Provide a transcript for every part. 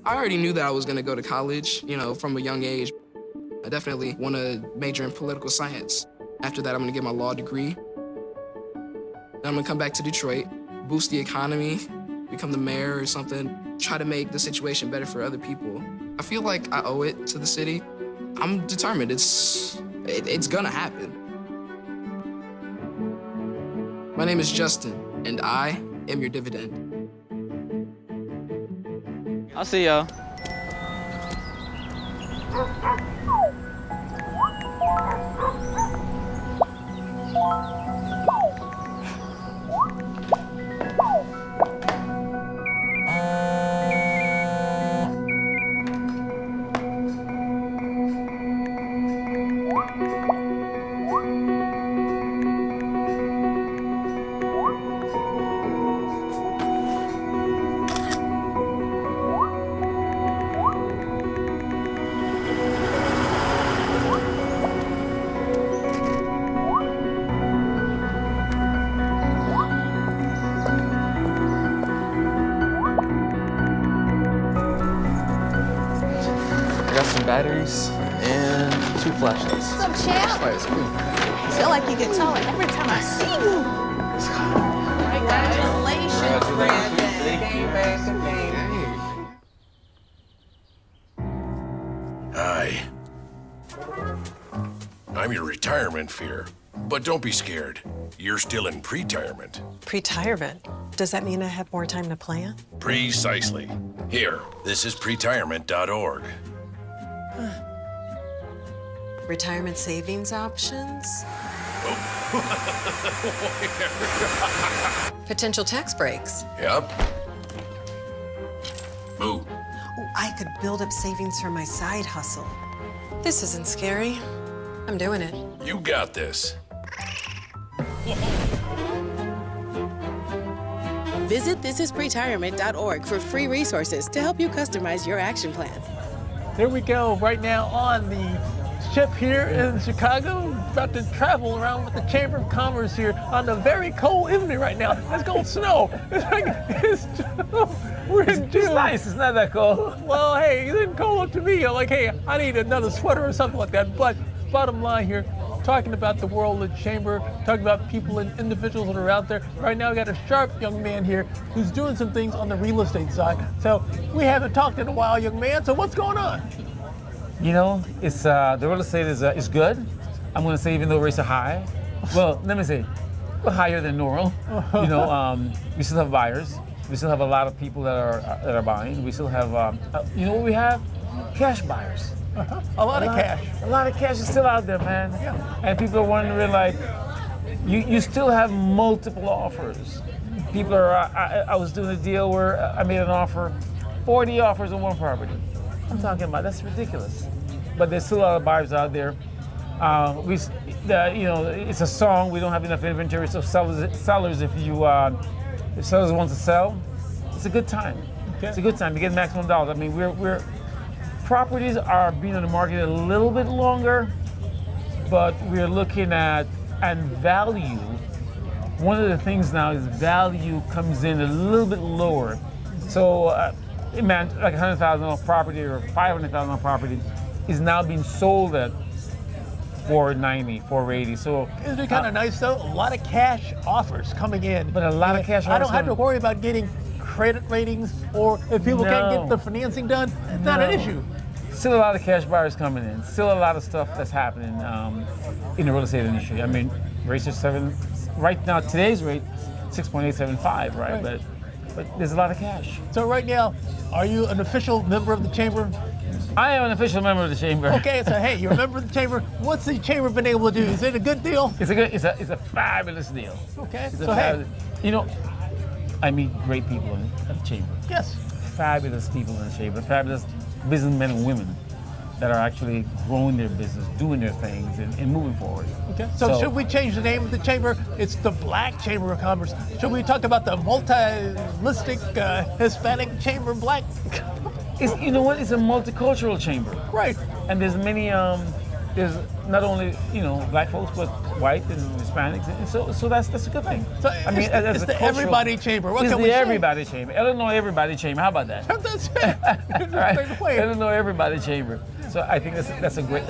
I already knew that I was gonna go to college, from a young age. I definitely want to major in political science. After that, I'm gonna get my law degree. Then I'm gonna come back to Detroit, boost the economy, become the mayor or something, try to make the situation better for other people. I feel like I owe it to the city. I'm determined, it's gonna happen. My name is Justin, and I am your dividend. I'll see y'all. Got some batteries and 2 flashlights. What's up, champ? I feel like you get taller every time I see you. Congratulations, Brandon. Hi. I'm your retirement fear. But don't be scared. You're still in pre-retirement. Pre-retirement? Does that mean I have more time to plan? Precisely. Here, this is pretirement.org. Retirement savings options? Potential tax breaks? Yep. Moo. Oh, I could build up savings for my side hustle. This isn't scary. I'm doing it. You got this. Visit thisispretirement.org for free resources to help you customize your action plan. There we go, right now on the ship here in Chicago, about to travel around with the Chamber of Commerce here on a very cold evening right now. It's going to snow. We're in June. It's nice, it's not that cold. Well, hey, it didn't cold to me. I'm like, hey, I need another sweater or something like that. But bottom line here, talking about the world of Chamber, talking about people and individuals that are out there. Right now, we got a sharp young man here who's doing some things on the real estate side. So we haven't talked in a while, young man. So what's going on? You know, it's the real estate is good. I'm going to say even though rates are high. Well, let me say, we're higher than normal. We still have buyers. We still have a lot of people that are buying. We still have, you know what we have? Cash buyers. A lot of cash. A lot of cash is still out there, man. Yeah. And people are wondering, like, you still have multiple offers. People are, I was doing a deal where I made an offer, 40 offers on one property. I'm talking about, that's ridiculous. But there's still a lot of buyers out there. It's a song, we don't have enough inventory, so sellers, if sellers want to sell, it's a good time. Okay. It's a good time, you get maximum dollars. I mean, properties are being on the market a little bit longer, but we're looking at, and value, one of the things now is value comes in a little bit lower. So, man, like $100,000 property or $500,000 property is now being sold at $490, $480. So isn't it kind of nice though? A lot of cash offers coming in. But a lot of cash offers. I don't have to worry about getting credit ratings or if people can't get the financing done. It's not an issue. Still a lot of cash buyers coming in. Still a lot of stuff that's happening in the real estate industry. I mean, rates are right now, today's rate, 6.875, right? But there's a lot of cash. So right now, are you an official member of the Chamber? I am an official member of the Chamber. Okay, so hey, you're a member of the Chamber. What's the Chamber been able to do? Is it a good deal? It's a fabulous deal. Okay, so hey. You know, I meet great people in the Chamber. Yes. Fabulous people in the Chamber, fabulous businessmen and women. that are actually growing their business, doing their things, and moving forward. Okay. So should we change the name of the chamber? It's the Black Chamber of Commerce. Should we talk about the multi-listic Hispanic Chamber Black? It's, you know what? It's a multicultural chamber. Right. And there's many. There's not only black folks, but white and Hispanics, and so that's a good thing. So I mean, it's the everybody chamber. What it's can the we say? everybody chamber. Illinois everybody chamber. How about that? That's it. Right. Illinois everybody chamber. So I think that's a great.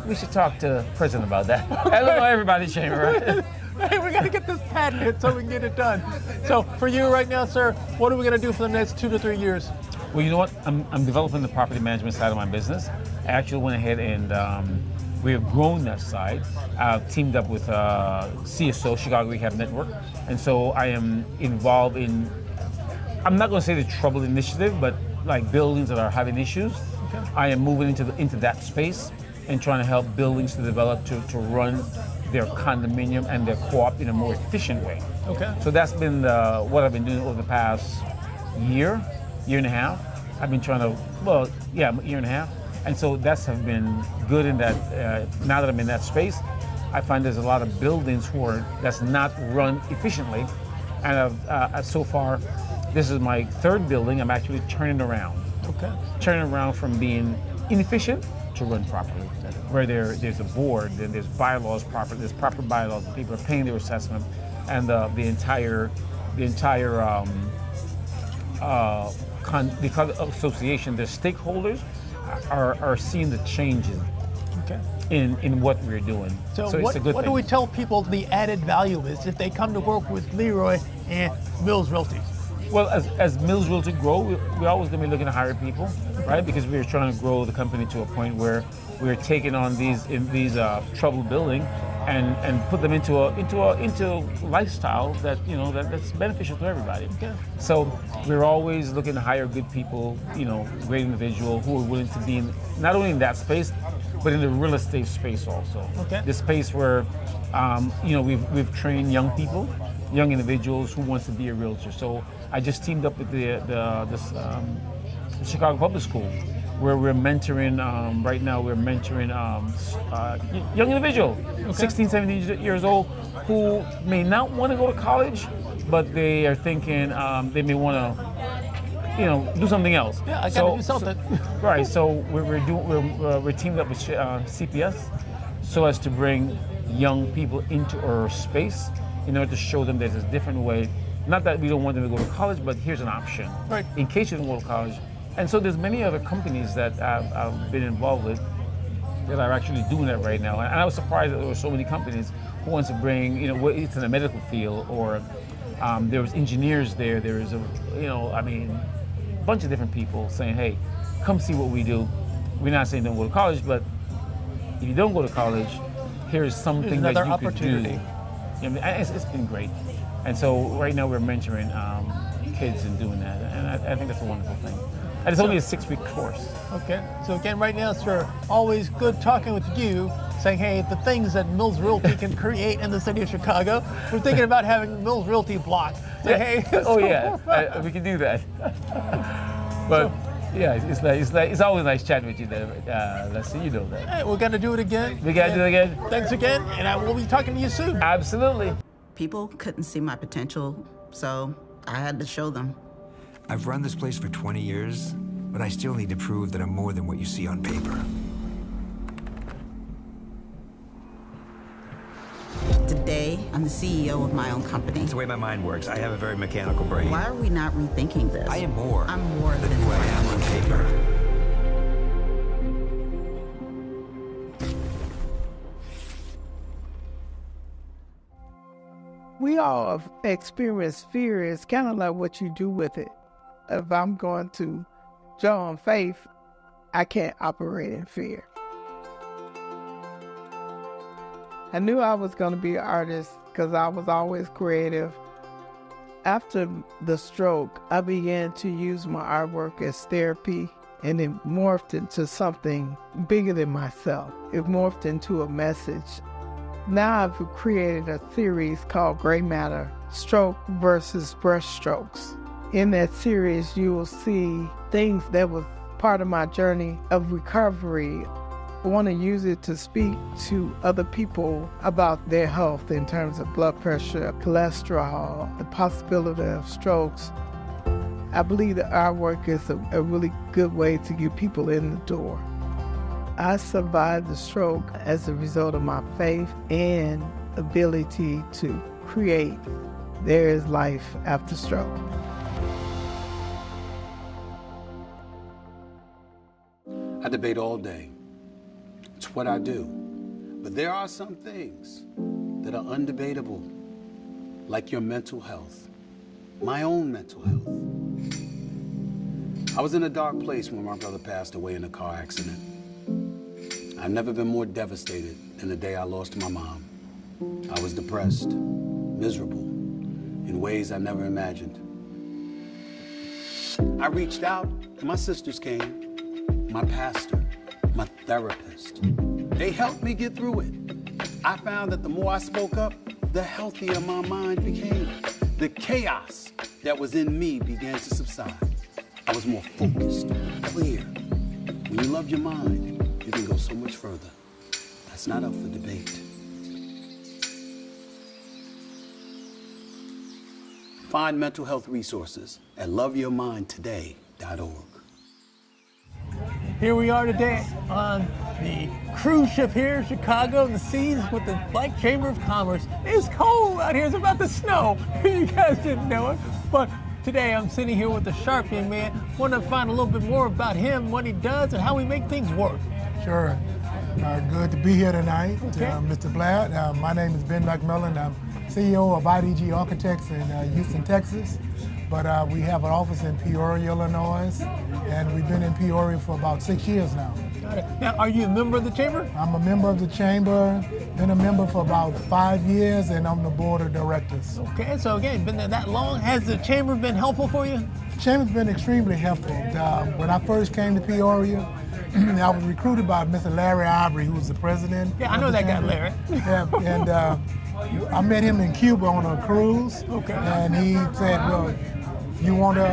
We should talk to the president about that. Illinois everybody chamber. Right? Hey, we got to get this patented so we can get it done. So for you right now, sir, what are we going to do for the next 2 to 3 years? Well, you know what? I'm developing the property management side of my business. I actually went ahead and we have grown that side. I've teamed up with CSO, Chicago Rehab Network. And so I am involved in, I'm not going to say the troubled initiative, but like buildings that are having issues. Okay. I am moving into that space and trying to help buildings to develop to run their condominium and their co-op in a more efficient way. Okay. So that's been what I've been doing over the past year and a half. I've been trying to, year and a half. And so that's have been good in that, now that I'm in that space, I find there's a lot of buildings that's not run efficiently. And so far, this is my third building I'm actually turning around. Okay. Turning around from being inefficient to run properly. Where there's a board, and there's bylaws proper, there's proper bylaws, and people are paying their assessment, and the entire association, the stakeholders are seeing the changes in what we're doing. So it's a good thing. What do we tell people the added value is if they come to work with Leroy and Mills Realty? Well, as Mills Realty grow, we're always going to be looking to hire people, right? Because we're trying to grow the company to a point where we're taking on these troubled buildings and put them into a lifestyle that's beneficial to everybody. Okay. So we're always looking to hire good people, great individuals who are willing to be not only in that space, but in the real estate space also. Okay. The space where we've trained young people, young individuals who wants to be a realtor. So I just teamed up with the Chicago Public School, where we're mentoring, right now we're mentoring young individuals, 16, 17 years old, who may not want to go to college, but they are thinking they may want to, do something else. Yeah, I got to do something. Right, so we're teamed up with CPS so as to bring young people into our space in order to show them there's a different way. Not that we don't want them to go to college, but here's an option. Right. In case you don't go to college. And so there's many other companies that I've been involved with that are actually doing that right now. And I was surprised that there were so many companies who wants to bring, it's in the medical field, or there was engineers there. There was a bunch of different people saying, hey, come see what we do. We're not saying don't go to college, but if you don't go to college, here's something that you opportunity. Could do. It's been great. And so right now we're mentoring kids and doing that. And I think that's a wonderful thing. And it's only a 6-week course. Okay. So again, right now, sir, always good talking with you, saying, hey, the things that Mills Realty can create in the city of Chicago. We're thinking about having Mills Realty block. Say, hey, we can do that. But it's always nice chatting with you there, Leslie, you know that. Hey, we're going to do it again. We got to do it again. Thanks again, and I will be talking to you soon. Absolutely. People couldn't see my potential, so I had to show them. I've run this place for 20 years, but I still need to prove that I'm more than what you see on paper. Today, I'm the CEO of my own company. It's the way my mind works. I have a very mechanical brain. Why are we not rethinking this? I am more. I'm more than who I am on paper. We all have experienced fear. It's kind of like what you do with it. If I'm going to draw on faith, I can't operate in fear. I knew I was going to be an artist because I was always creative. After the stroke, I began to use my artwork as therapy, and it morphed into something bigger than myself. It morphed into a message. Now I've created a series called Gray Matter, Stroke versus Brush Strokes. In that series, you will see things that was part of my journey of recovery. I want to use it to speak to other people about their health in terms of blood pressure, cholesterol, the possibility of strokes. I believe that our work is a really good way to get people in the door. I survived the stroke as a result of my faith and ability to create. There is life after stroke. I debate all day. It's what I do. But there are some things that are undebatable, like your mental health, my own mental health. I was in a dark place when my brother passed away in a car accident. I've never been more devastated than the day I lost my mom. I was depressed, miserable, in ways I never imagined. I reached out, and my sisters came, my pastor, my therapist. They helped me get through it. I found that the more I spoke up, the healthier my mind became. The chaos that was in me began to subside. I was more focused, clear. When you love your mind, you can go so much further. That's not up for debate. Find mental health resources at loveyourmindtoday.org. Here we are today on the cruise ship here in Chicago in the seas with the Black Chamber of Commerce. It's cold out here. It's about to snow. You guys didn't know it. But today I'm sitting here with the sharp young man. Want to find a little bit more about him, what he does, and how we make things work. Sure. Good to be here tonight, Okay. Mr. Blatt. My name is Ben McMillan. I'm CEO of IDG Architects in Houston, Texas. But we have an office in Peoria, Illinois, and we've been in Peoria for about 6 years now. Got it. Now, are you a member of the chamber? I'm a member of the chamber, been a member for about 5 years, and I'm the board of directors. Okay, so again, been there that long. Has the chamber been helpful for you? The chamber's been extremely helpful. When I first came to Peoria, I was recruited by Mr. Larry Ivory, who was the president. Yeah, I know that guy, Larry. Yeah, and I met him in Cuba on a cruise. Okay. And he said, well, you want to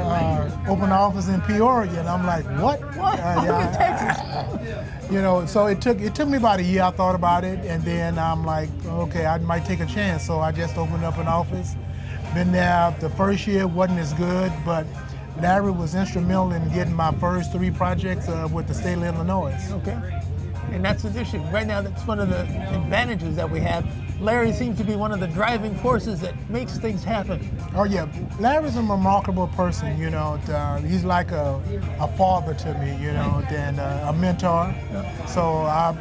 open an office in Peoria? And I'm like, what? What? I'm in Texas. You know, so it took me about a year. I thought about it, and then I'm like, okay, I might take a chance. So I just opened up an office. Been there. The first year wasn't as good, but Larry was instrumental in getting my first 3 projects with the state of Illinois. Okay. And that's the issue. Right now, that's one of the advantages that we have. Larry seems to be one of the driving forces that makes things happen. Oh yeah, Larry's a remarkable person, you know. He's like a father to me, you know, and a mentor. So I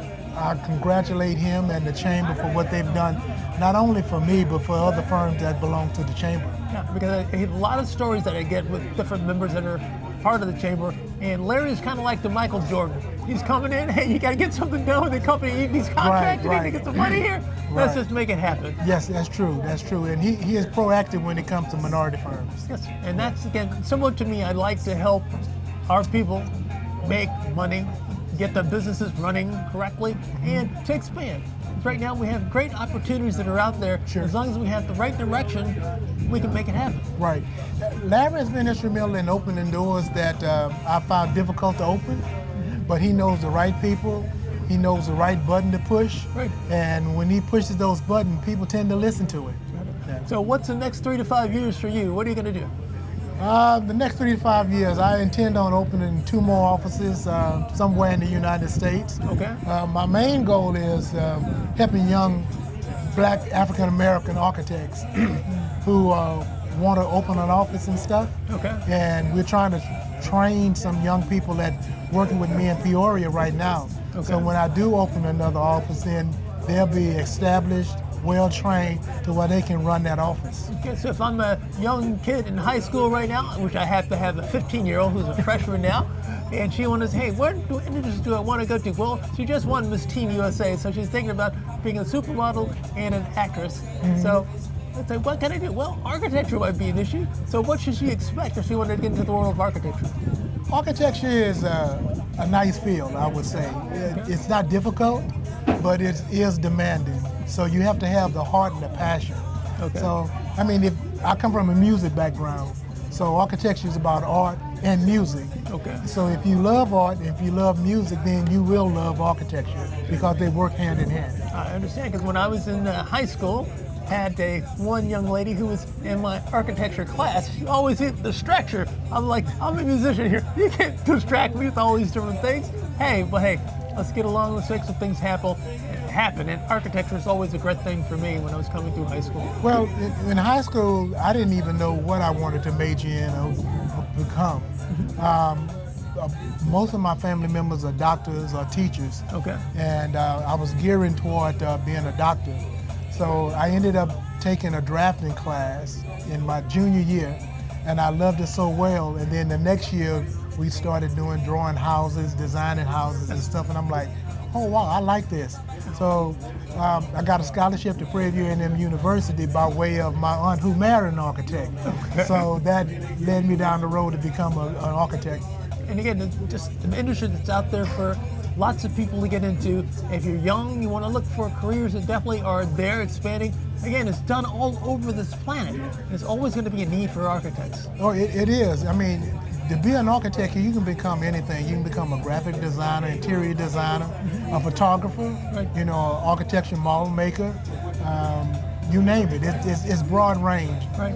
congratulate him and the chamber for what they've done, not only for me, but for other firms that belong to the chamber. Yeah, because I get a lot of stories that I get with different members that are part of the chamber, and Larry's kind of like the Michael Jordan. He's coming in, hey, you got to get something done with the company, you need these contracts, you need to get some money here. Let's just make it happen. Yes, that's true, and he is proactive when it comes to minority firms. Yes, and that's, again, similar to me. I like to help our people make money, get the businesses running correctly, and to expand. Right now we have great opportunities that are out there. Sure. As long as we have the right direction, we can make it happen. Right. Larry has been instrumental in opening doors that I found difficult to open, but he knows the right people. He knows the right button to push. Right. And when he pushes those buttons, people tend to listen to it. Yeah. So what's the next 3 to 5 years for you? What are you going to do? The next 3 to 5 years, I intend on opening 2 more offices somewhere in the United States. Okay. My main goal is helping young Black African American architects who want to open an office and stuff. Okay. And we're trying to train some young people that working with me in Peoria right now. Okay. So when I do open another office, then they'll be established, well-trained to where they can run that office. Okay, so if I'm a young kid in high school right now, which I have to have a 15-year-old who's a freshman now, and she wants to say, hey, what industry do I want to go to? Well, she just won Miss Teen USA, so she's thinking about being a supermodel and an actress. Mm-hmm. So I'd say, what can I do? Well, architecture might be an issue. So what should she expect if she wanted to get into the world of architecture? Architecture is a nice field, I would say. It's not difficult, but it is demanding. So you have to have the heart and the passion. Okay. So, I mean, if I come from a music background, So architecture is about art and music. Okay. So if you love art, if you love music, then you will love architecture because they work hand in hand. I understand, because when I was in high school, had one young lady who was in my architecture class. She always hit the distraction. I'm like, I'm a musician here. You can't distract me with all these different things. Hey, let's get along. Let's make some things happen. And architecture is always a great thing for me when I was coming through high school. Well, in high school, I didn't even know what I wanted to major in or become. Most of my family members are doctors or teachers. Okay. And I was gearing toward being a doctor. So I ended up taking a drafting class in my junior year, and I loved it so well. And then the next year, we started drawing houses, designing houses and stuff, and I'm like, oh wow, I like this. So I got a scholarship to Prairie View A&M University by way of my aunt who married an architect. So that led me down the road to become an architect. And again, it's just an industry that's out there for lots of people to get into. If you're young, you want to look for careers that definitely are there, expanding. Again, it's done all over this planet. There's always going to be a need for architects. Oh, it is. I mean, to be an architect, you can become anything. You can become a graphic designer, interior designer, a photographer, right. You know, architecture model maker, you name it. It's broad range. Right.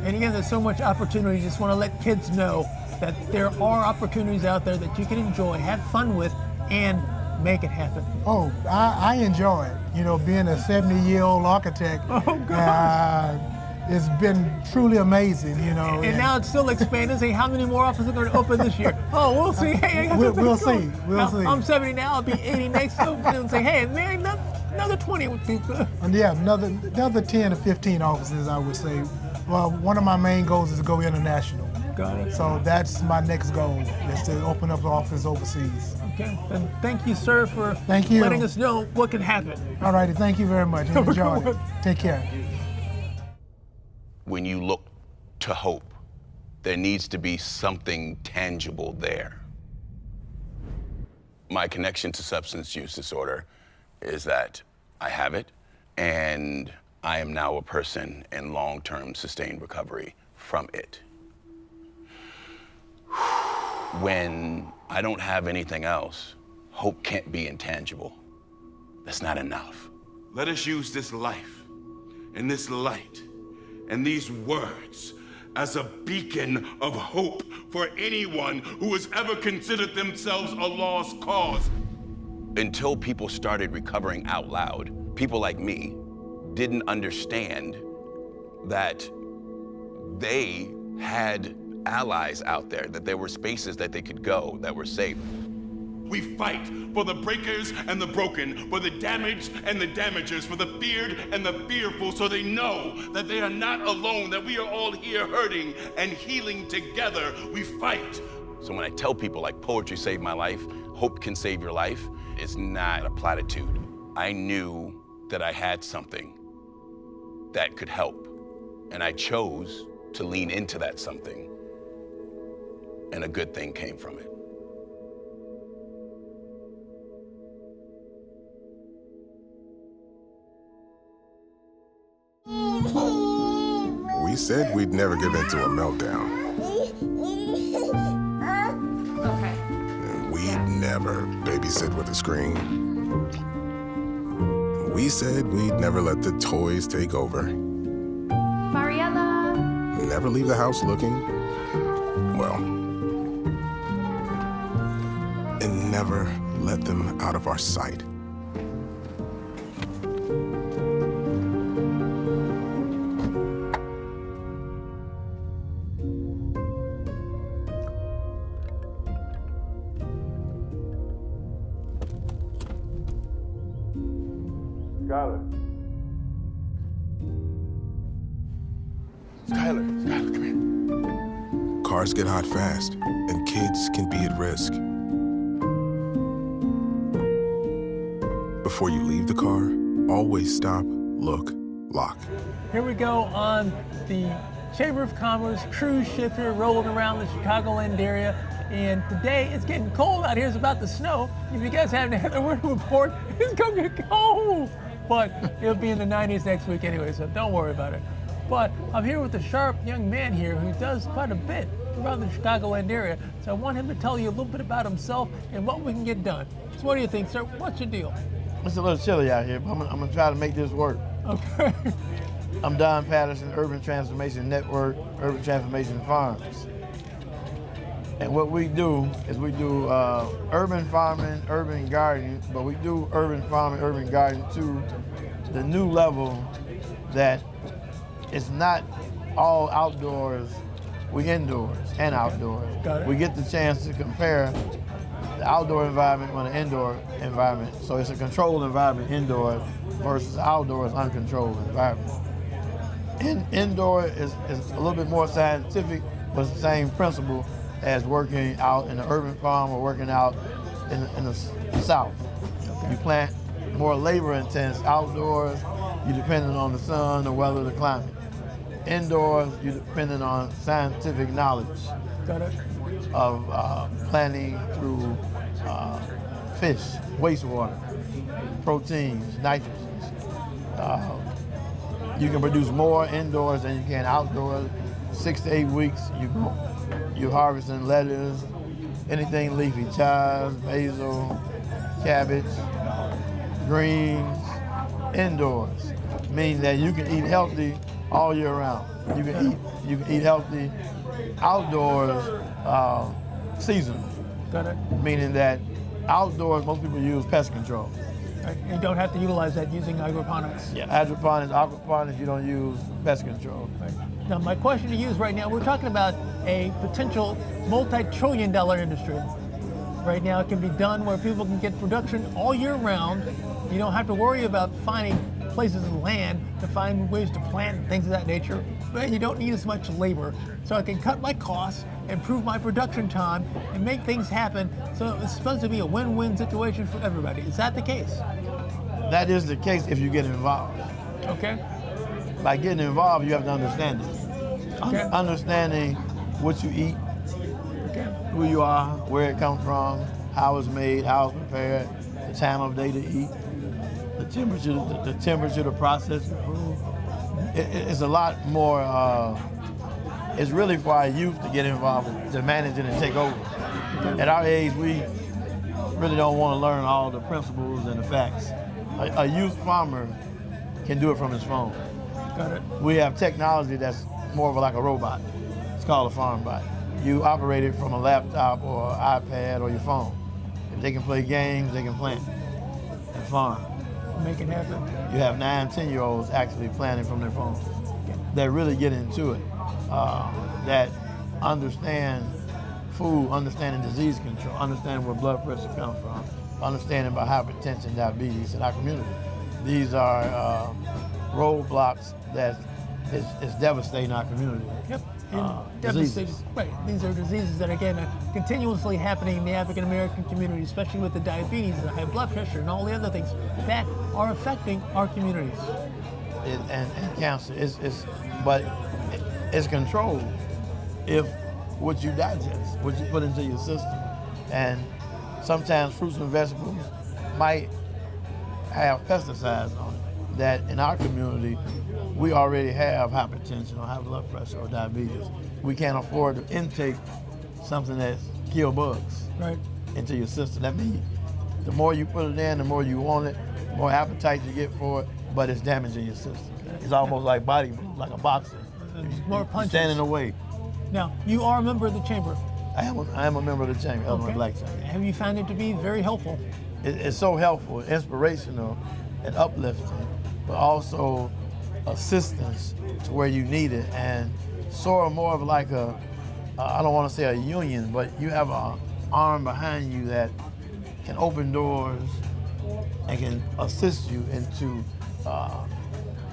And again, there's so much opportunity. Just want to let kids know that there are opportunities out there that you can enjoy, have fun with, and make it happen. Oh, I enjoy it. You know, being a 70-year-old architect. Oh, God. It's been truly amazing, you know. And now it's still expanding. Say, how many more offices are going to open this year? Oh, we'll see. Hey, we'll see. We'll see. I'm 70 now. I'll be 80 next. So and say, hey, man, another 20 would be good. Yeah, another 10 to 15 offices, I would say. Well, one of my main goals is to go international. Got it. So that's my next goal, is to open up an office overseas. Okay. Then thank you, sir, for letting us know what can happen. All righty. Thank you very much. Enjoy it. Take care. When you look to hope, there needs to be something tangible there. My connection to substance use disorder is that I have it, and I am now a person in long-term sustained recovery from it. When I don't have anything else, hope can't be intangible. That's not enough. Let us use this life and this light and these words as a beacon of hope for anyone who has ever considered themselves a lost cause. Until people started recovering out loud, people like me didn't understand that they had allies out there, that there were spaces that they could go that were safe. We fight for the breakers and the broken, for the damaged and the damagers, for the feared and the fearful, so they know that they are not alone, that we are all here hurting and healing together. We fight. So when I tell people like poetry saved my life, hope can save your life, it's not a platitude. I knew that I had something that could help, and I chose to lean into that something, and a good thing came from it. We said we'd never give in to a meltdown. Okay. We'd never babysit with a screen. We said we'd never let the toys take over. Mariella. Never leave the house looking, well, and never let them out of our sight. Skylar, come here. Cars get hot fast, and kids can be at risk. Before you leave the car, always stop, look, lock. Here we go on the Chamber of Commerce cruise ship here rolling around the Chicagoland area. And today it's getting cold out here. It's about to snow. If you guys haven't had the winter report, it's gonna get cold. But it'll be in the 90s next week anyway, so don't worry about it. But I'm here with a sharp young man here who does quite a bit around the Chicagoland area. So I want him to tell you a little bit about himself and what we can get done. So what do you think, sir? What's your deal? It's a little chilly out here, but I'm gonna try to make this work. Okay. I'm Don Patterson, Urban Transformation Network, Urban Transformation Farms. And what we do is we do urban farming, urban gardening, but we do urban farming, urban gardening to the new level that it's not all outdoors, we indoors and outdoors. Got it. We get the chance to compare the outdoor environment with the indoor environment. So it's a controlled environment indoor versus outdoors uncontrolled environment. Indoor is a little bit more scientific, but it's the same principle as working out in the urban farm or working out in the south. Okay. You plant more labor intense outdoors, you're dependent on the sun, the weather, the climate. Indoors, you're dependent on scientific knowledge of planting through fish, wastewater, proteins, nitrogens. You can produce more indoors than you can outdoors. 6 to 8 weeks, you're harvesting lettuce, anything leafy, chives, basil, cabbage, greens, indoors, meaning that you can eat healthy all year round. You can eat healthy outdoors seasonally. Got it. Meaning that outdoors, most people use pest control. Right. You don't have to utilize that using hydroponics. Yeah, hydroponics, aquaponics, you don't use pest control. Right. Now, my question to you is right now, we're talking about a potential multi-trillion-dollar industry. Right now, it can be done where people can get production all year round. You don't have to worry about finding places of land to find ways to plant and things of that nature. But you don't need as much labor. So I can cut my costs, improve my production time, and make things happen. So it's supposed to be a win-win situation for everybody. Is that the case? That is the case if you get involved. Okay. By getting involved, you have to understand it. Okay. Understanding what you eat, who you are, where it comes from, how it's made, how it's prepared, the time of day to eat, the temperature to process the food. It's a lot more, it's really for our youth to get involved, to manage it and take over. At our age, we really don't want to learn all the principles and the facts. A youth farmer can do it from his phone. Got it. We have technology that's more of like a robot. It's called a farm bot. You operate it from a laptop or iPad or your phone. If they can play games, they can plant and farm. Make it happen. You have 9, 10-year-olds actually planting from their phones. That really get into it. That understand food, understanding disease control, understanding where blood pressure comes from, understanding about hypertension, diabetes in our community. These are roadblocks that is devastating our community. Yep. Devastating. Right. These are diseases that, again, are continuously happening in the African American community, especially with the diabetes, the high blood pressure, and all the other things that are affecting our communities. And cancer. But it's controlled if what you digest, what you put into your system. And sometimes fruits and vegetables might have pesticides on it that in our community we already have hypertension or high blood pressure or diabetes. We can't afford to intake something that kills bugs into your system. That means the more you put it in, the more you want it, the more appetite you get for it, but it's damaging your system. It's almost like like a boxer. More punches. Stand in the way. Now, you are a member of the chamber. I am a member of the chamber, Illinois Black Chamber. Have you found it to be very helpful? It's so helpful, inspirational, and uplifting, but also assistance to where you need it, and sort of more of like I don't want to say a union, but you have an arm behind you that can open doors and can assist you into,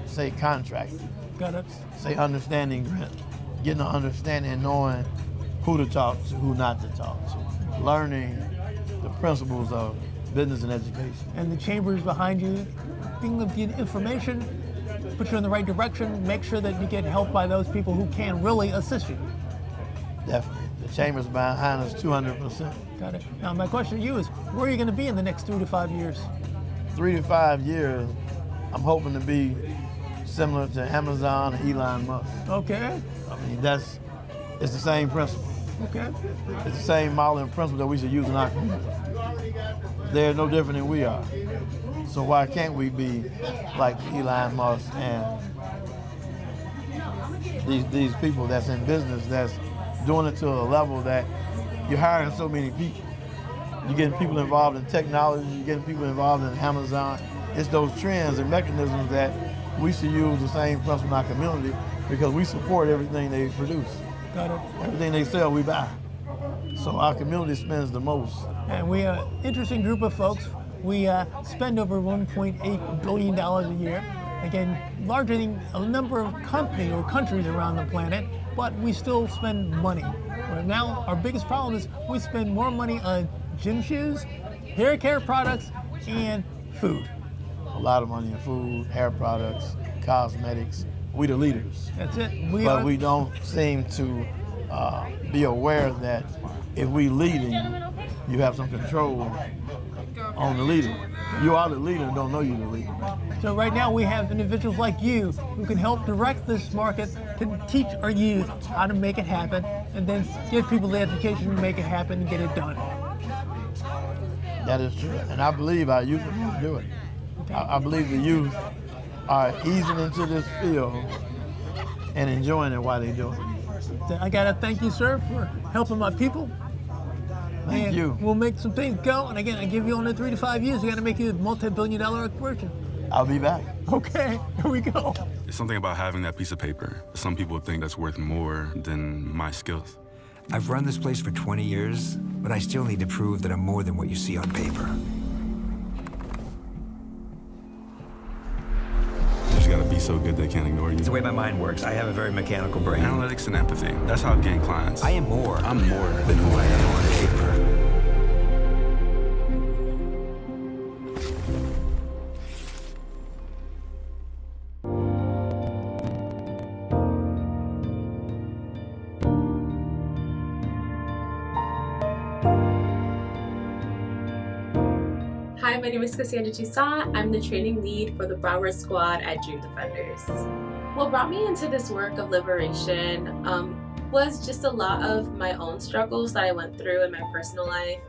say, contracting. Got it. Say understanding grant, getting an understanding and knowing who to talk to, who not to talk to, learning the principles of business and education. And the chamber is behind you, giving the information, put you in the right direction, make sure that you get help by those people who can really assist you. Definitely. The chamber's behind us 200%. Got it. Now, my question to you is, where are you going to be in the next 3 to 5 years? 3 to 5 years, I'm hoping to be similar to Amazon and Elon Musk. Okay. I mean, it's the same principle. Okay. It's the same model and principle that we should use in our community. They're no different than we are. So why can't we be like Elon Musk and these people that's in business that's doing it to a level that you're hiring so many people. You're getting people involved in technology, you're getting people involved in Amazon. It's those trends and mechanisms that we should use the same principle in our community because we support everything they produce. Got it. Everything they sell, we buy. So our community spends the most. And we are an interesting group of folks. We spend over $1.8 billion a year. Again, larger than a number of companies or countries around the planet, but we still spend money. Right now, our biggest problem is we spend more money on gym shoes, hair care products, and food. A lot of money in food, hair products, cosmetics. We the leaders. That's it. But we don't seem to be aware that if we leading, you have some control on the leader. You are the leader and don't know you're the leader. So right now we have individuals like you who can help direct this market to teach our youth how to make it happen and then give people the education to make it happen and get it done. That is true. And I believe our youth can do it. I believe the youth are easing into this field and enjoying it while they do it. So I gotta thank you, sir, for helping my people. Thank you. We'll make some things go. And again, I give you only 3 to 5 years. We got to make you a multi-billion-dollar corporation. I'll be back. Okay, here we go. It's something about having that piece of paper. Some people think that's worth more than my skills. I've run this place for 20 years, but I still need to prove that I'm more than what you see on paper. You just gotta be so good they can't ignore you. It's the way my mind works. I have a very mechanical brain. Analytics and empathy. That's how I've gained clients. I am more. I'm more than who I am on paper. Hi, my name is Cassandra Toussaint. I'm the training lead for the Broward Squad at Dream Defenders. What brought me into this work of liberation was just a lot of my own struggles that I went through in my personal life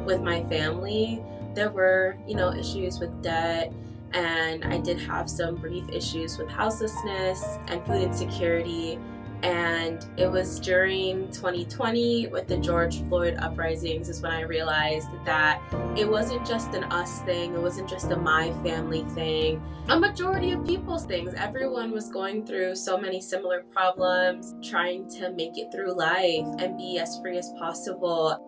with my family. There were, issues with debt, and I did have some brief issues with houselessness and food insecurity. And it was during 2020 with the George Floyd uprisings is when I realized that it wasn't just an us thing, it wasn't just a my family thing. A majority of people's things. Everyone was going through so many similar problems, trying to make it through life and be as free as possible.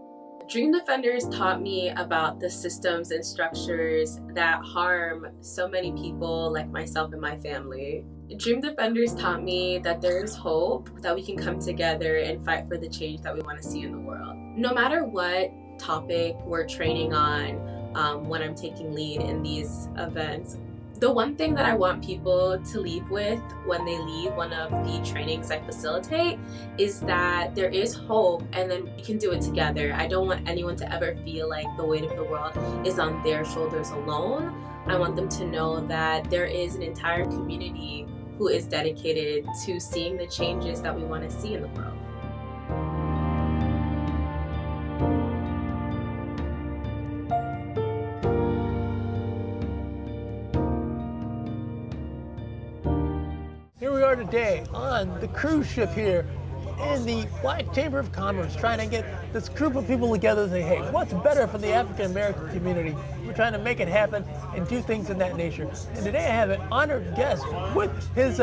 Dream Defenders taught me about the systems and structures that harm so many people like myself and my family. Dream Defenders taught me that there is hope, that we can come together and fight for the change that we want to see in the world. No matter what topic we're training on when I'm taking lead in these events, the one thing that I want people to leave with when they leave one of the trainings I facilitate is that there is hope and then we can do it together. I don't want anyone to ever feel like the weight of the world is on their shoulders alone. I want them to know that there is an entire community who is dedicated to seeing the changes that we want to see in the world. Here we are today on the cruise ship here in the Black Chamber of Commerce, trying to get this group of people together and say, hey, what's better for the African American community? We're trying to make it happen and do things in that nature. And today I have an honored guest with his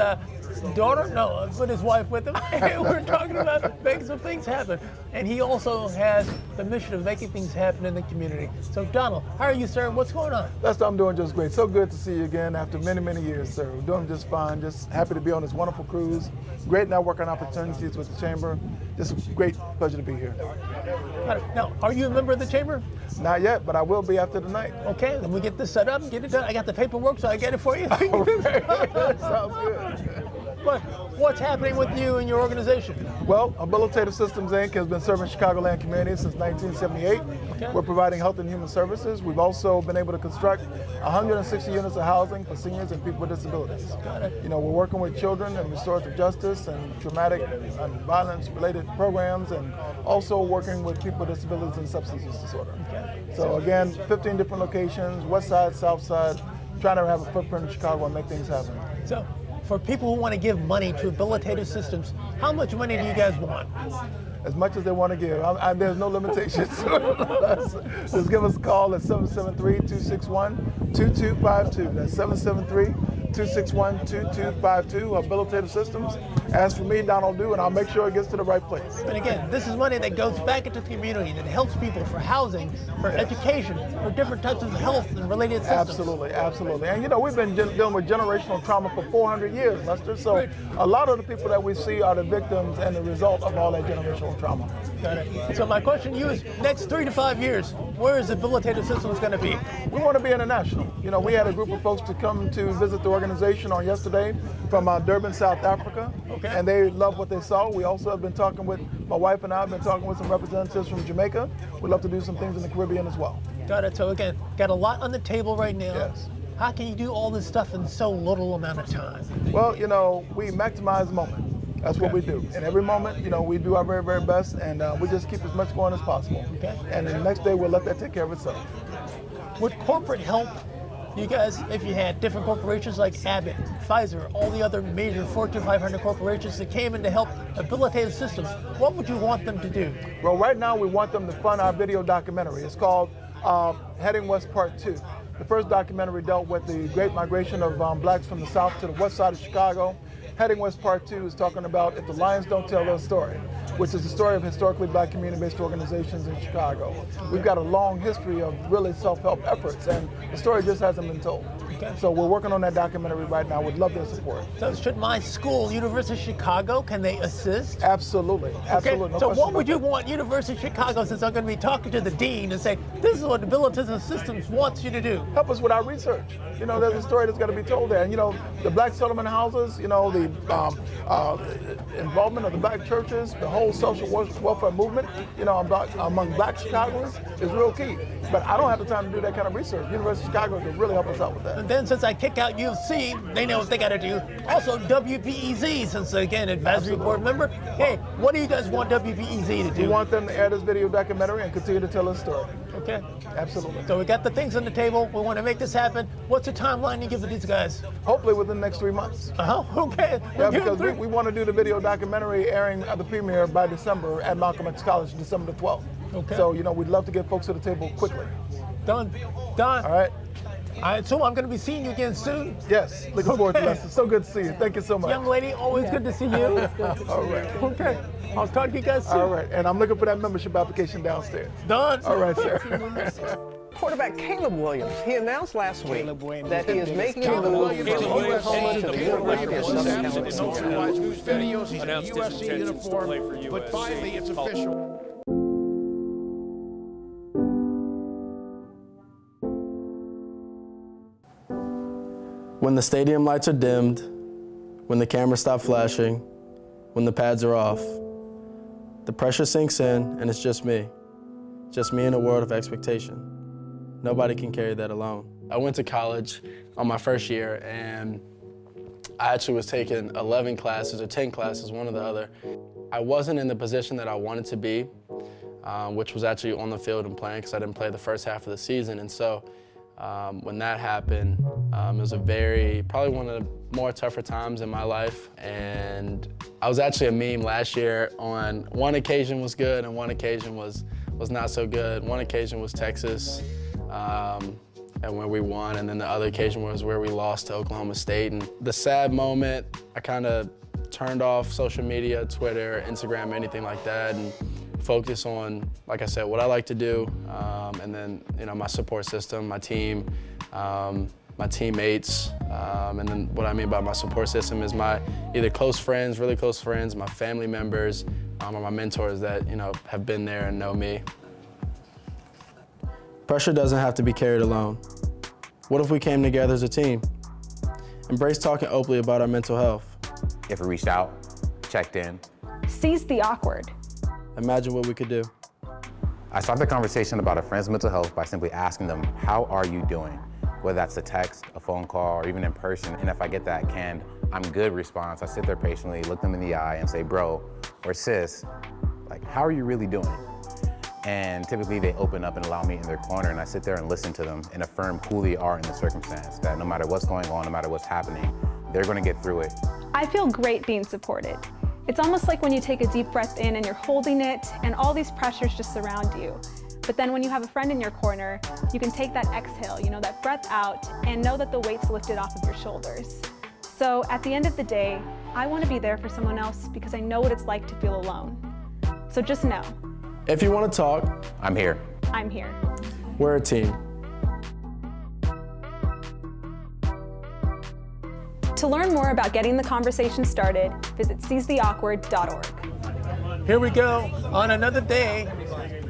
daughter, no, with his wife with him. And we're talking about making some things happen. And he also has the mission of making things happen in the community. So Donald, how are you, sir? What's going on? Lester, I'm doing just great. So good to see you again after many, many years, sir. We're doing just fine. Just happy to be on this wonderful cruise. Great networking opportunities with the Chamber. Just a great pleasure to be here. Now, are you a member of the Chamber? Not yet, but I will be after tonight. Okay, then we get this set up and get it done. I got the paperwork, so I get it for you. Sounds good. But what's happening with you and your organization? Well, Habilitative Systems, Inc. has been serving Chicagoland communities since 1978. Okay. We're providing health and human services. We've also been able to construct 160 units of housing for seniors and people with disabilities. Got it. You know, we're working with children and restorative justice and traumatic and violence-related programs, and also working with people with disabilities and substance use disorder. Okay. So again, 15 different locations, west side, south side, trying to have a footprint in Chicago and make things happen. So, for people who want to give money to Habilitative Systems, how much money do you guys want? As much as they want to give. There's no limitations. Just give us a call at 773-261-2252. That's 773-261-2252, Habilitative Systems. Ask for me, Donald Dew, and I'll make sure it gets to the right place. And again, this is money that goes back into the community, that helps people for housing, for education, for different types of health and related systems. Absolutely, absolutely. And you know, we've been dealing with generational trauma for 400 years, Lester, so a lot of the people that we see are the victims and the result of all that generational trauma. Got it. So my question to you is, next 3 to 5 years, where is Habilitative Systems going to be? We want to be international. You know, we had a group of folks to come to visit the organization on yesterday from Durban, South Africa. Okay. And they love what they saw. We also have been talking with, my wife and I have been talking with some representatives from Jamaica. We'd love to do some things in the Caribbean as well. Got it. So again, got a lot on the table right now. Yes. How can you do all this stuff in so little amount of time? Well, you know, we maximize the moment. That's what we do. And every moment, you know, we do our very, very best, and we just keep as much going as possible. Okay. And then the next day, we'll let that take care of itself. Would corporate help you guys, if you had different corporations like Abbott, Pfizer, all the other major Fortune 500 corporations that came in to help Habilitative Systems, what would you want them to do? Well, right now, we want them to fund our video documentary. It's called Heading West Part 2. The first documentary dealt with the great migration of blacks from the south to the west side of Chicago. Heading West Part 2 is talking about If the Lions Don't Tell Their Story, which is the story of historically black community-based organizations in Chicago. We've got a long history of really self-help efforts, and the story just hasn't been told. Okay. So we're working on that documentary right now. We'd love their support. So should my school, University of Chicago, can they assist? Absolutely, absolutely. Okay. No So question what would about you want University of Chicago, since I'm going to be talking to the dean, and say, this is what Habilitative Systems wants you to do? Help us with our research. You know, there's a story that's got to be told there. And you know, the black settlement houses, you know, the involvement of the black churches, the whole social welfare movement, you know, among black Chicagoans is real key. But I don't have the time to do that kind of research. University of Chicago can really help us out with that. And then since I kick out U of C, they know what they got to do. Also WBEZ, since again, advisory board member. Hey, what do you guys want WBEZ to do? We want them to air this video documentary and continue to tell their story. Okay. Absolutely. So we got the things on the table. We want to make this happen. What's the timeline you give to these guys? Hopefully within the next 3 months. Okay. Yeah, because we want to do the video documentary airing at the premiere by December at Malcolm X College, December the 12th. Okay. So, you know, we'd love to get folks to the table quickly. Done. All right. I assume I'm going to be seeing you again soon. Yes, looking forward to that. So good to see you. Thank you so much. Young lady, always good to see you. All right. Okay. I'll talk to you guys soon. All right. And I'm looking for that membership application downstairs. Done. All right, sir. Quarterback Caleb Williams, he announced last week that he is making a move from Oklahoma to Nebraska and Southern California. Announced his intentions to play for USC. But finally, it's official. When the stadium lights are dimmed, when the cameras stop flashing, when the pads are off, the pressure sinks in and it's just me in a world of expectation. Nobody can carry that alone. I went to college on my first year and I actually was taking 11 classes or 10 classes, one or the other. I wasn't in the position that I wanted to be, which was actually on the field and playing because I didn't play the first half of the season. And so when that happened, it was probably one of the more tougher times in my life. And I was actually a meme last year on one occasion was good and one occasion was not so good. One occasion was Texas, and where we won, and then the other occasion was where we lost to Oklahoma State. And the sad moment, I kind of turned off social media, Twitter, Instagram, anything like that, and focus on, like I said, what I like to do, and then my support system, my team, my teammates, and then what I mean by my support system is my either close friends, really close friends, my family members, or my mentors that have been there and know me. Pressure doesn't have to be carried alone. What if we came together as a team? Embrace talking openly about our mental health. if we reached out, checked in. Seize the awkward. Imagine what we could do. I start the conversation about a friend's mental health by simply asking them, how are you doing? Whether that's a text, a phone call, or even in person. And if I get that canned, I'm good response, I sit there patiently, look them in the eye and say, bro or sis, like, how are you really doing? And typically they open up and allow me in their corner, and I sit there and listen to them and affirm who they are in the circumstance, that no matter what's going on, no matter what's happening, they're gonna get through it. I feel great being supported. It's almost like when you take a deep breath in and you're holding it and all these pressures just surround you. But then when you have a friend in your corner, you can take that exhale, that breath out, and know that the weight's lifted off of your shoulders. So at the end of the day, I want to be there for someone else because I know what it's like to feel alone. So just know. If you want to talk, I'm here. I'm here. We're a team. To learn more about getting the conversation started, visit seizetheawkward.org. Here we go on another day,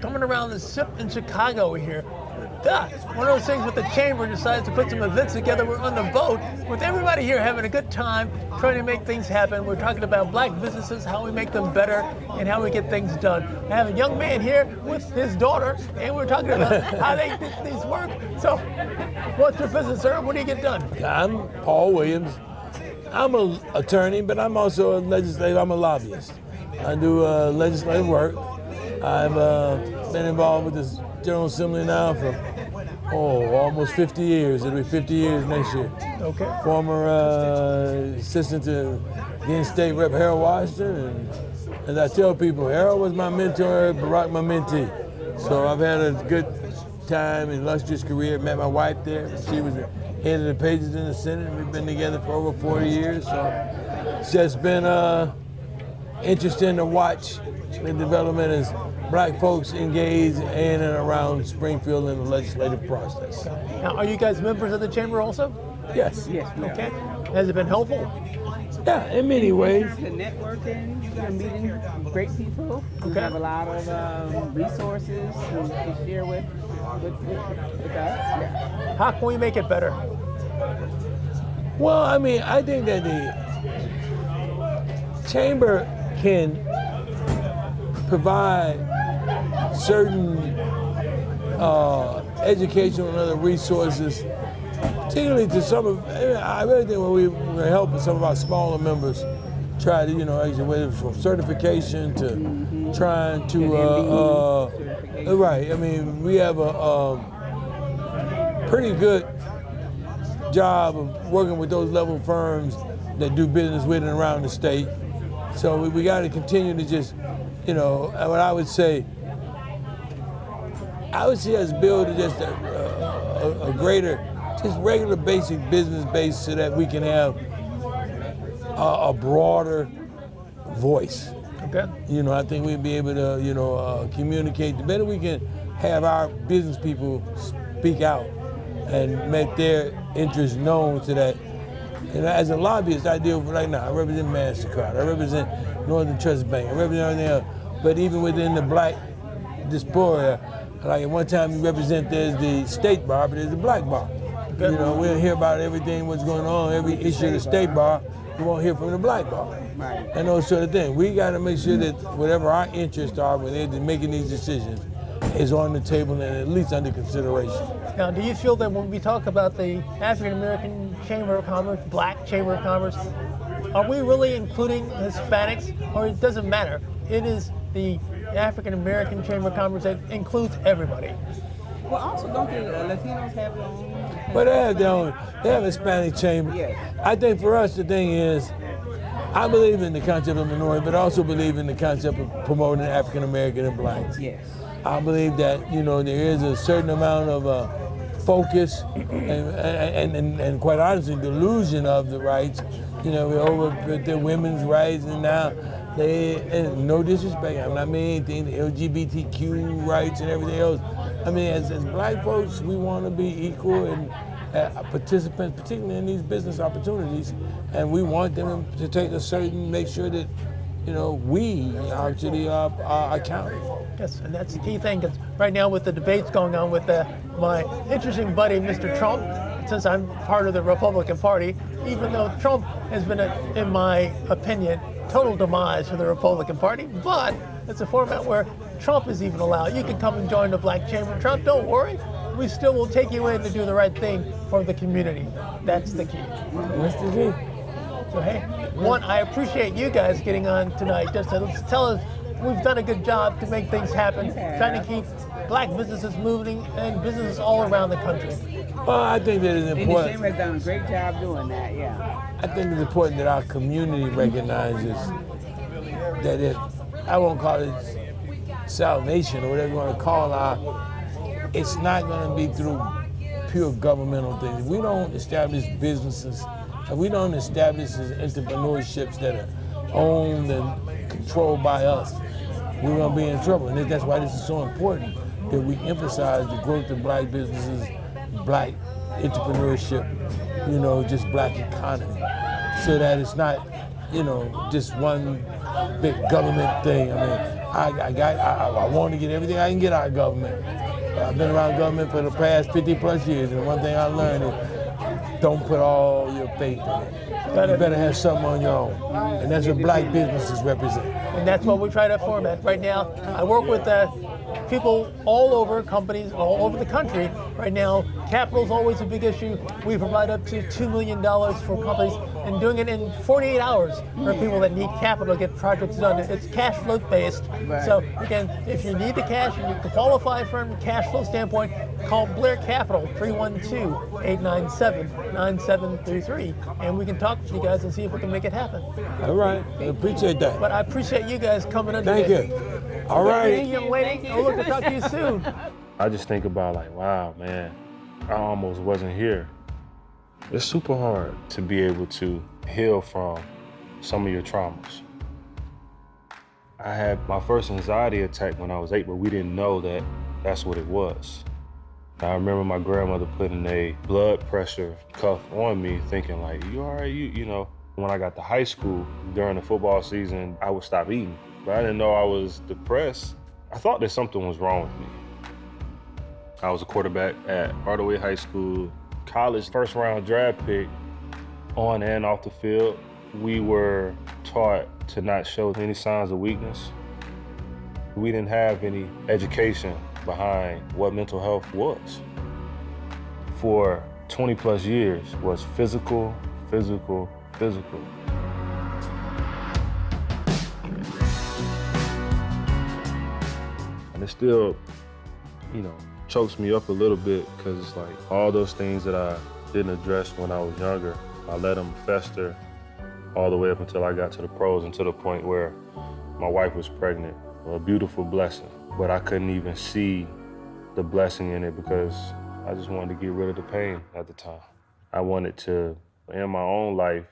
coming around the SIP in Chicago here. One of those things with the chamber decides to put some events together. We're on the boat with everybody here having a good time, trying to make things happen. We're talking about black businesses, how we make them better, and how we get things done. I have a young man here with his daughter, and we're talking about how they did these work. So, what's your business, sir? What do you get done? I'm Paul Williams. I'm an attorney, but I'm also a legislator. I'm a lobbyist. I do legislative work. I've been involved with this General Assembly now for almost 50 years. It'll be 50 years next year. Okay. Former assistant to then State Rep Harold Washington, and as I tell people, Harold was my mentor, Barack my mentee. So I've had a good time, illustrious career. Met my wife there. She was the head of the pages in the Senate. We've been together for over 40 years. So it's just been interesting to watch the development as black folks engage in and around Springfield in the legislative process. Now, are you guys members of the chamber also? Yes. Yes. Okay. Has it been helpful? Yeah, in many ways. The networking, you're meeting great people who have a lot of resources to share with us. Yeah. How can we make it better? Well, I mean, I think that the chamber can provide certain educational and other resources, particularly to some of, I really think when we're helping some of our smaller members try to, actually whether from certification to trying to, right, I mean, we have a pretty good job of working with those level firms that do business with and around the state. So we got to continue to just, what I would say us build just a greater, just regular basic business base so that we can have a broader voice. Okay. I think we'd be able to, communicate. The better we can have our business people speak out and make their interests known so that, as a lobbyist, I deal with, right now, I represent MasterCard, I represent Northern Trust Bank, I represent everything else. But even within the black diaspora, like at one time you represent, there's the state bar, but there's the black bar. We'll hear about everything, what's going on, every issue of the state bar, we won't hear from the black bar. Right. And those sort of things. We got to make sure that whatever our interests are when they're making these decisions is on the table and at least under consideration. Now, do you feel that when we talk about the African American Chamber of Commerce, Black Chamber of Commerce, are we really including Hispanics, or it doesn't matter? It is the African American Chamber of Commerce that includes everybody. Well, also, don't the Latinos have their own? But they have their own. They have a Hispanic chamber. Yes. I think for us, the thing is, I believe in the concept of minority, but I also believe in the concept of promoting African American and blacks. Yes. I believe that there is a certain amount of focus and quite honestly delusion of the rights. We're over with the women's rights, and now and no disrespect, I'm not meaning anything, the LGBTQ rights and everything else. I mean, as black folks, we want to be equal and participants, particularly in these business opportunities, and we want them to take make sure that we actually are accountable. Yes, and that's the key thing, because right now with the debates going on with the my interesting buddy, Mr. Trump, since I'm part of the Republican Party, even though Trump has been, in my opinion, total demise for the Republican Party, but it's a format where Trump is even allowed. You can come and join the Black Chamber. Trump, don't worry. We still will take you in to do the right thing for the community. That's the key. What's the key? So hey, one, I appreciate you guys getting on tonight just to tell us we've done a good job to make things happen, trying to keep Black businesses moving and businesses all around the country. Well, I think that it's And the important. Chamber has done a great job doing that, yeah. I think it's important that our community recognizes that if, I won't call it salvation or whatever you want to call it, it's not going to be through pure governmental things. If we don't establish businesses, if we don't establish entrepreneurships that are owned and controlled by us, we're going to be in trouble. And that's why this is so important, that we emphasize the growth of Black businesses, Black entrepreneurship, just Black economy, so that it's not, just one big government thing. I mean, I want to get everything I can get out of government. I've been around government for the past 50 plus years, and one thing I learned is don't put all your faith in it. You better have something on your own, and that's what Black businesses represent. And that's what we try to format. Right now, I work with people all over, companies all over the country. Right now, capital is always a big issue. We provide up to $2 million for companies and doing it in 48 hours for people that need capital to get projects done. It's cash flow based. Right. So again, if you need the cash and you can qualify from a cash flow standpoint, call Blair Capital, 312-897-9733. And we can talk to you guys and see if we can make it happen. All right, I appreciate that. But I appreciate you guys coming in Thank today. you. All right. Hey, young lady. I'll look to talk to you soon. I just think about wow, man, I almost wasn't here. It's super hard to be able to heal from some of your traumas. I had my first anxiety attack when I was 8, but we didn't know that that's what it was. I remember my grandmother putting a blood pressure cuff on me, thinking you all right, you know. When I got to high school, during the football season, I would stop eating. But I didn't know I was depressed. I thought that something was wrong with me. I was a quarterback at Hardaway High School, college first-round draft pick, on and off the field. We were taught to not show any signs of weakness. We didn't have any education behind what mental health was. For 20 plus years was physical, physical, physical. And it still, chokes me up a little bit, because it's all those things that I didn't address when I was younger, I let them fester all the way up until I got to the pros and to the point where my wife was pregnant. A beautiful blessing, but I couldn't even see the blessing in it because I just wanted to get rid of the pain at the time. I wanted to end my own life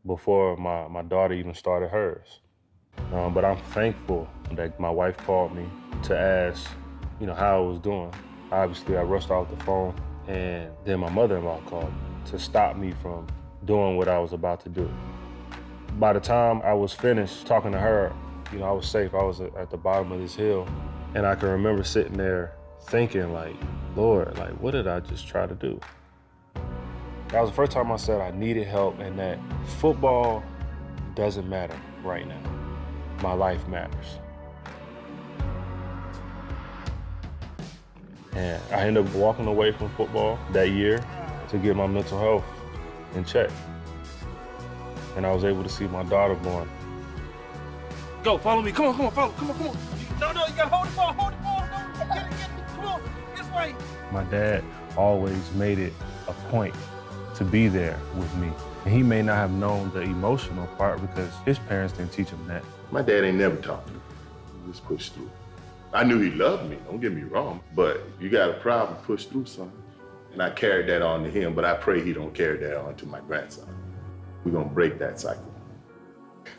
before my daughter even started hers. But I'm thankful that my wife called me to ask, how I was doing. Obviously, I rushed off the phone, and then my mother-in-law called me to stop me from doing what I was about to do. By the time I was finished talking to her, I was safe. I was at the bottom of this hill, and I can remember sitting there thinking, Lord, what did I just try to do? That was the first time I said I needed help, and that football doesn't matter right now. My life matters. And I ended up walking away from football that year to get my mental health in check. And I was able to see my daughter born. Go, follow me. Come on, follow. Come on. No, you gotta hold the ball. No, get it. Come on, this way. My dad always made it a point to be there with me. And he may not have known the emotional part because his parents didn't teach him that. My dad ain't never taught me. He just pushed through. I knew he loved me, don't get me wrong, but you got a problem, push through something. And I carried that on to him, but I pray he don't carry that on to my grandson. We're gonna break that cycle.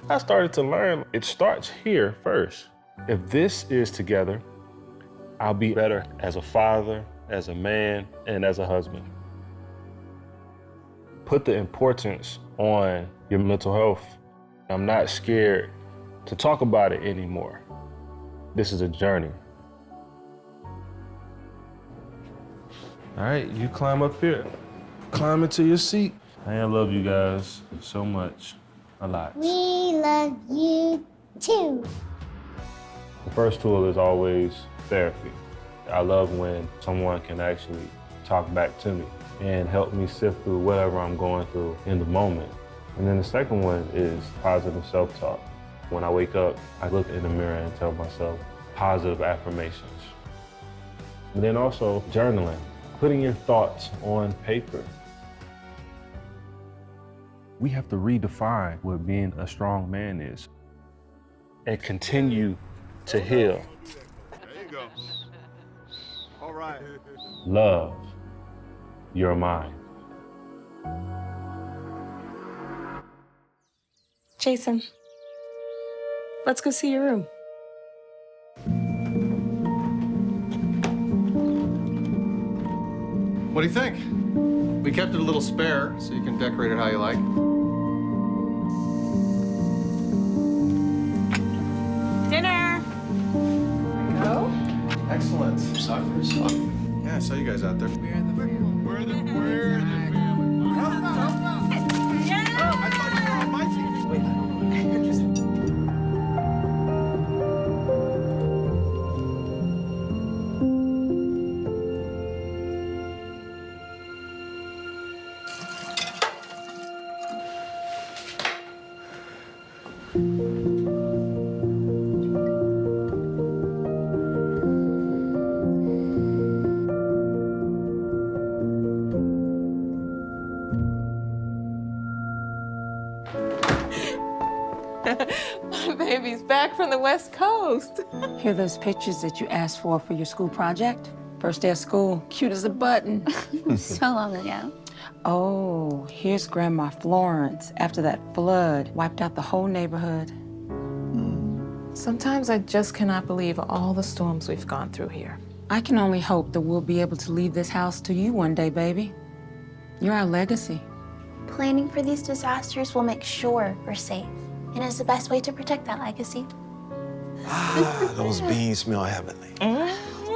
I started to learn it starts here first. If this is together, I'll be better as a father, as a man, and as a husband. Put the importance on your mental health. I'm not scared to talk about it anymore. This is a journey. All right, you climb up here. Climb into your seat. I love you guys so much. A lot. We love you too. The first tool is always therapy. I love when someone can actually talk back to me and help me sift through whatever I'm going through in the moment. And then the second one is positive self-talk. When I wake up, I look in the mirror and tell myself positive affirmations. And then also journaling, putting your thoughts on paper. We have to redefine what being a strong man is and continue to heal. There you go. All right. Love your mind. Jason, let's go see your room. What do you think? We kept it a little spare, so you can decorate it how you like. Dinner. Go. Excellent. Soccer is fun. Yeah, I saw you guys out there. We're the family. I thought you were on my team. Wait. My baby's back from the West Coast. Here are those pictures that you asked for your school project? First day of school, cute as a button. So long ago. Oh, here's Grandma Florence after that flood wiped out the whole neighborhood. Sometimes I just cannot believe all the storms we've gone through here. I can only hope that we'll be able to leave this house to you one day, baby. You're our legacy. Planning for these disasters will make sure we're safe, and is the best way to protect that legacy. Those beans smell heavenly.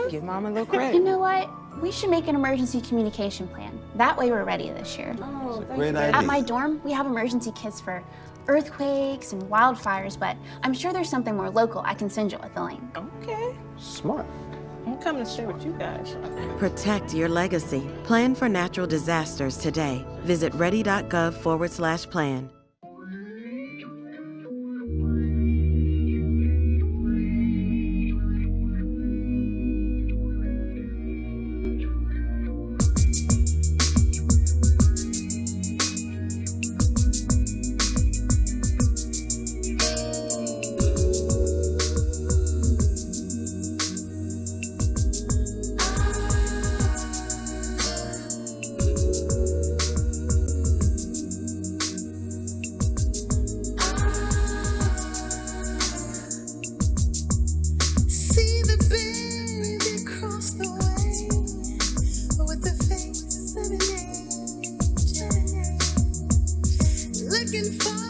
Give Mom a little credit. You know what? We should make an emergency communication plan. That way we're ready this year. Oh, Great idea. At my dorm, we have emergency kits for earthquakes and wildfires, but I'm sure there's something more local I can send you with the link. Okay. Smart. I'm coming to stay with you guys. Protect your legacy. Plan for natural disasters today. Visit ready.gov/plan. See the baby cross the way with the face of an angel, looking for